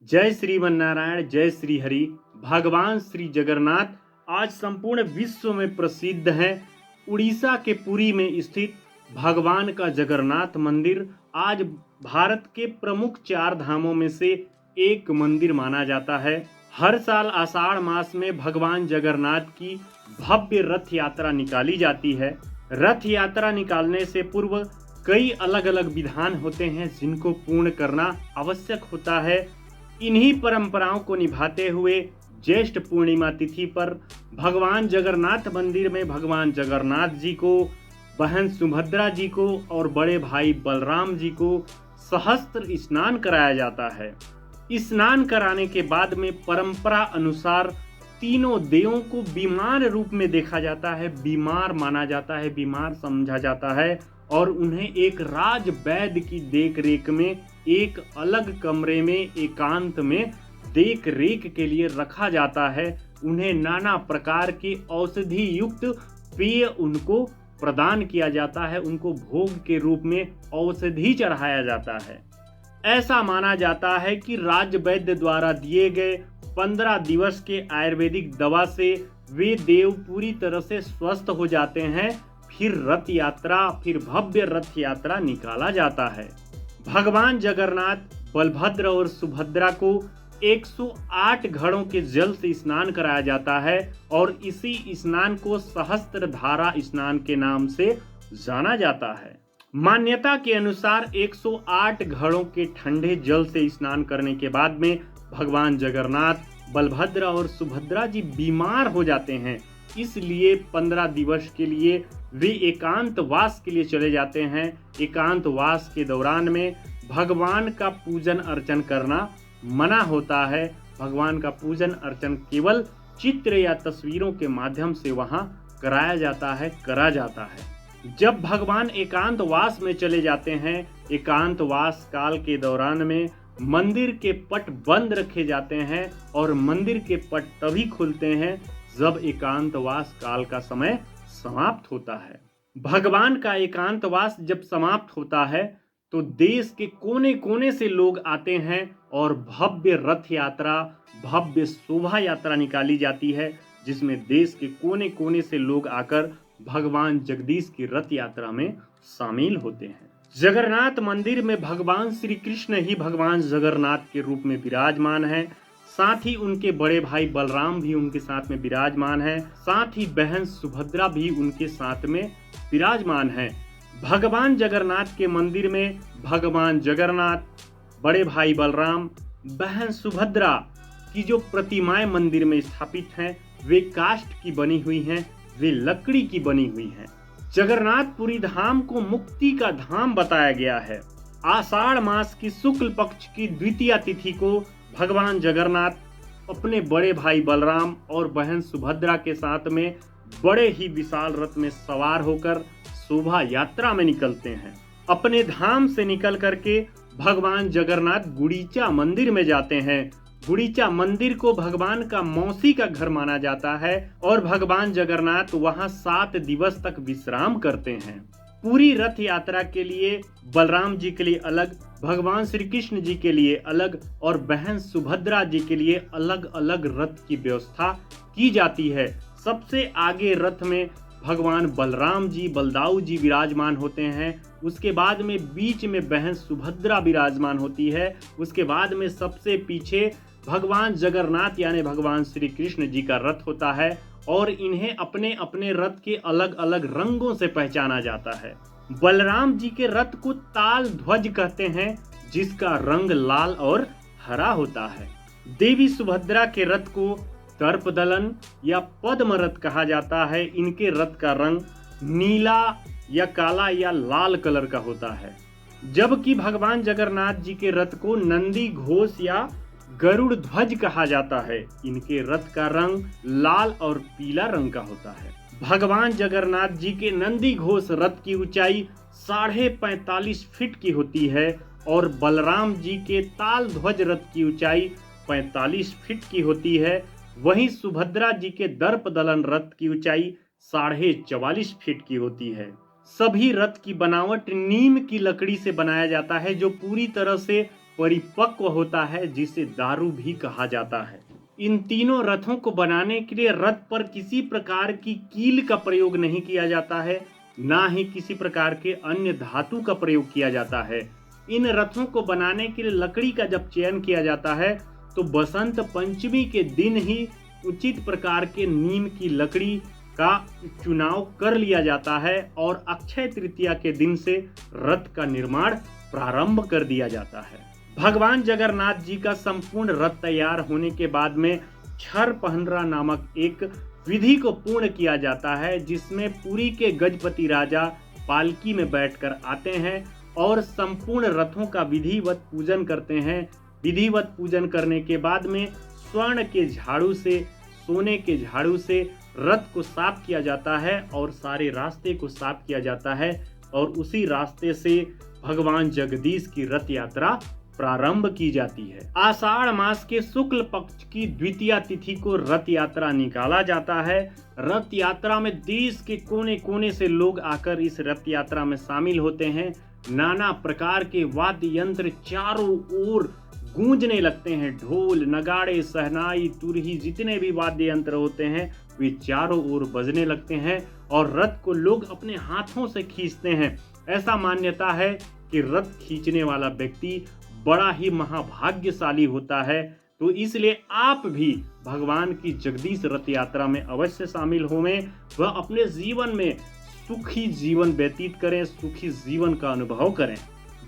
जय श्रीमन नारायण, जय श्री हरि। भगवान श्री जगन्नाथ आज संपूर्ण विश्व में प्रसिद्ध हैं। उड़ीसा के पुरी में स्थित भगवान का जगन्नाथ मंदिर आज भारत के प्रमुख चार धामों में से एक मंदिर माना जाता है। हर साल आषाढ़ मास में भगवान जगन्नाथ की भव्य रथ यात्रा निकाली जाती है। रथ यात्रा निकालने से पूर्व कई अलग अलग विधान होते हैं जिनको पूर्ण करना आवश्यक होता है। इन्हीं परंपराओं को निभाते हुए ज्येष्ठ पूर्णिमा तिथि पर भगवान जगन्नाथ मंदिर में भगवान जगन्नाथ जी को, बहन सुभद्रा जी को और बड़े भाई बलराम जी को सहस्त्र स्नान कराया जाता है। स्नान कराने के बाद में परंपरा अनुसार तीनों देवों को बीमार रूप में देखा जाता है, बीमार माना जाता है, बीमार समझा जाता है और उन्हें एक राज वैद्य की देख रेख में एक अलग कमरे में एकांत में देख रेख के लिए रखा जाता है। उन्हें नाना प्रकार के औषधि युक्त पेय उनको प्रदान किया जाता है, उनको भोग के रूप में औषधि चढ़ाया जाता है। ऐसा माना जाता है कि राज वैद्य द्वारा दिए गए 15 दिवस के आयुर्वेदिक दवा से वे देव पूरी तरह से स्वस्थ हो जाते हैं। फिर रथ यात्रा, फिर भव्य रथ यात्रा निकाला जाता है। भगवान जगन्नाथ, बलभद्र और सुभद्रा को 108 घड़ों के जल से स्नान कराया जाता है और इसी स्नान को सहस्त्र धारा स्नान के नाम से जाना जाता है। मान्यता के अनुसार 108 घड़ों के ठंडे जल से स्नान करने के बाद में भगवान जगन्नाथ, बलभद्र और सुभद्रा जी बीमार हो जाते हैं। इसलिए 15 दिवस के लिए वे एकांत वास के लिए चले जाते हैं। एकांत वास के दौरान में भगवान का पूजन अर्चन करना मना होता है। भगवान का पूजन अर्चन केवल चित्र या तस्वीरों के माध्यम से वहां करा जाता है। जब भगवान एकांत वास में चले जाते हैं, एकांत वास काल के दौरान में मंदिर के पट बंद रखे जाते हैं और मंदिर के पट तभी खुलते हैं जब एकांतवास काल का समय समाप्त होता है। भगवान का एकांतवास जब समाप्त होता है तो देश के कोने कोने से लोग आते हैं और भव्य रथ यात्रा, भव्य शोभा यात्रा निकाली जाती है, जिसमें देश के कोने कोने से लोग आकर भगवान जगदीश की रथ यात्रा में शामिल होते हैं। जगन्नाथ मंदिर में भगवान श्री कृष्ण ही भगवान जगन्नाथ के रूप में विराजमान है। साथ ही उनके बड़े भाई बलराम भी उनके साथ में विराजमान है। साथ ही बहन सुभद्रा भी उनके साथ में विराजमान है। भगवान जगन्नाथ के मंदिर में भगवान जगन्नाथ, बड़े भाई बलराम, बहन सुभद्रा की जो प्रतिमाएं मंदिर में स्थापित हैं वे काष्ठ की बनी हुई हैं, वे लकड़ी की बनी हुई हैं। जगन्नाथपुरी धाम को मुक्ति का धाम बताया गया है। आषाढ़ मास की शुक्ल पक्ष की द्वितीय तिथि को भगवान जगन्नाथ अपने बड़े भाई बलराम और बहन सुभद्रा के साथ में बड़े ही विशाल रथ में सवार होकर शोभा यात्रा में निकलते हैं। अपने धाम से निकल करके भगवान जगन्नाथ गुड़ीचा मंदिर में जाते हैं। गुड़ीचा मंदिर को भगवान का मौसी का घर माना जाता है और भगवान जगन्नाथ वहां 7 दिवस तक विश्राम करते हैं। पूरी रथ यात्रा के लिए बलराम जी के लिए अलग, भगवान श्री कृष्ण जी के लिए अलग और बहन सुभद्रा जी के लिए अलग अलग रथ की व्यवस्था की जाती है। सबसे आगे रथ में भगवान बलराम जी, बलदाऊ जी विराजमान होते हैं। उसके बाद में बीच में बहन सुभद्रा विराजमान होती है। उसके बाद में सबसे पीछे भगवान जगन्नाथ यानी भगवान श्री कृष्ण जी का रथ होता है और इन्हें अपने अपने रथ के अलग अलग रंगों से पहचाना जाता है। बलराम जी के रथ को ताल ध्वज कहते हैं, जिसका रंग लाल और हरा होता है। देवी सुभद्रा के रथ को दर्पदलन या पद्म रथ कहा जाता है। इनके रथ का रंग नीला या काला या लाल कलर का होता है। जबकि भगवान जगन्नाथ जी के रथ को नंदी घोष या गरुड़ ध्वज कहा जाता है। इनके रथ का रंग लाल और पीला रंग का होता है। भगवान जगन्नाथ जी के नंदी घोष रथ की ऊंचाई 45.5 फीट की होती है और बलराम जी के ताल ध्वज रथ की ऊंचाई 45 फीट की होती है। वहीं सुभद्रा जी के दर्प दलन रथ की ऊंचाई 44.5 फीट की होती है। सभी रथ की बनावट नीम की लकड़ी से बनाया जाता है, जो पूरी तरह से परिपक्व होता है, जिसे दारू भी कहा जाता है। इन तीनों रथों को बनाने के लिए रथ पर किसी प्रकार की कील का प्रयोग नहीं किया जाता है, ना ही किसी प्रकार के अन्य धातु का प्रयोग किया जाता है। इन रथों को बनाने के लिए लकड़ी का जब चयन किया जाता है तो बसंत पंचमी के दिन ही उचित प्रकार के नीम की लकड़ी का चुनाव कर लिया जाता है और अक्षय तृतीया के दिन से रथ का निर्माण प्रारंभ कर दिया जाता है। भगवान जगन्नाथ जी का संपूर्ण रथ तैयार होने के बाद में छर पहनरा नामक एक विधि को पूर्ण किया जाता है, जिसमें पुरी के गजपति राजा पालकी में बैठकर आते हैं और संपूर्ण रथों का विधिवत पूजन करते हैं। विधिवत पूजन करने के बाद में स्वर्ण के झाड़ू से, सोने के झाड़ू से रथ को साफ किया जाता है और सारे रास्ते को साफ किया जाता है और उसी रास्ते से भगवान जगदीश की रथ यात्रा प्रारंभ की जाती है। आषाढ़ मास के शुक्ल पक्ष की द्वितीया तिथि को रथ यात्रा निकाला जाता है। रथ यात्रा में देश के कोने कोने से लोग आकर इस रथ यात्रा में शामिल होते हैं। नाना प्रकार के वाद्य यंत्र चारों ओर गूंजने लगते हैं। ढोल, नगाड़े, सहनाई, तुरही, जितने भी वाद्य यंत्र होते हैं वे चारों ओर बजने लगते हैं और रथ को लोग अपने हाथों से खींचते हैं। ऐसा मान्यता है कि रथ खींचने वाला व्यक्ति बड़ा ही महाभाग्यशाली होता है। तो इसलिए आप भी भगवान की जगदीश रथ यात्रा में अवश्य शामिल होवें। वह अपने जीवन में सुखी जीवन व्यतीत करें, सुखी जीवन का अनुभव करें।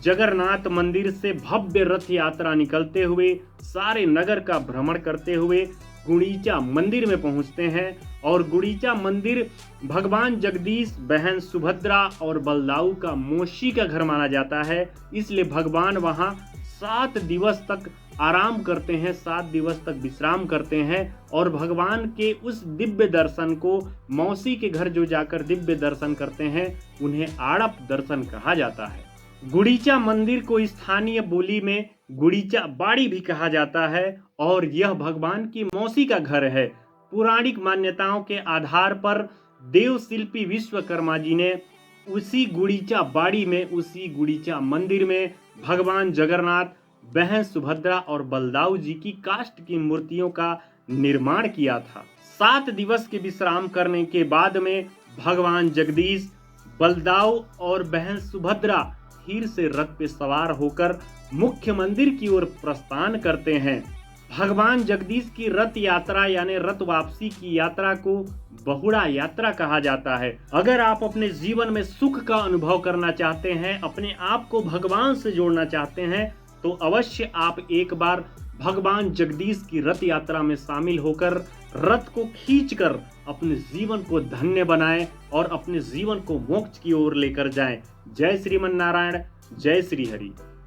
जगन्नाथ मंदिर से भव्य रथ यात्रा निकलते हुए सारे नगर का भ्रमण करते हुए गुंडीचा मंदिर में पहुंचते हैं और गुंडीचा मंदिर भगवान जगदीश, बहन सुभद्रा और बलदाऊ का मौसी का घर माना जाता है। इसलिए भगवान वहां 7 दिवस तक आराम करते हैं, 7 दिवस तक विश्राम करते हैं और भगवान के उस दिव्य दर्शन को, मौसी के घर जो जाकर दिव्य दर्शन करते हैं, उन्हें आड़प दर्शन कहा जाता है। गुंडीचा मंदिर को स्थानीय बोली में गुंडीचा बाड़ी भी कहा जाता है और यह भगवान की मौसी का घर है। पौराणिक मान्यताओं के आधार पर देव शिल्पी विश्वकर्मा जी ने उसी गुंडीचा बाड़ी में, उसी गुंडीचा मंदिर में भगवान जगन्नाथ, बहन सुभद्रा और बलदाऊ जी की काष्ठ की मूर्तियों का निर्माण किया था। 7 दिवस के विश्राम करने के बाद में भगवान जगदीश, बलदाऊ और बहन सुभद्रा फिर से रथ पे सवार होकर मुख्य मंदिर की ओर प्रस्थान करते हैं। भगवान जगदीश की रथ यात्रा यानी रथ वापसी की यात्रा को बहुड़ा यात्रा कहा जाता है। अगर आप अपने जीवन में सुख का अनुभव करना चाहते हैं, अपने आप को भगवान से जोड़ना चाहते हैं, तो अवश्य आप एक बार भगवान जगदीश की रथ यात्रा में शामिल होकर रथ को खींचकर अपने जीवन को धन्य बनाएं और अपने जीवन को मोक्ष की ओर लेकर जाएं। जय श्रीमन नारायण, जय श्री हरि।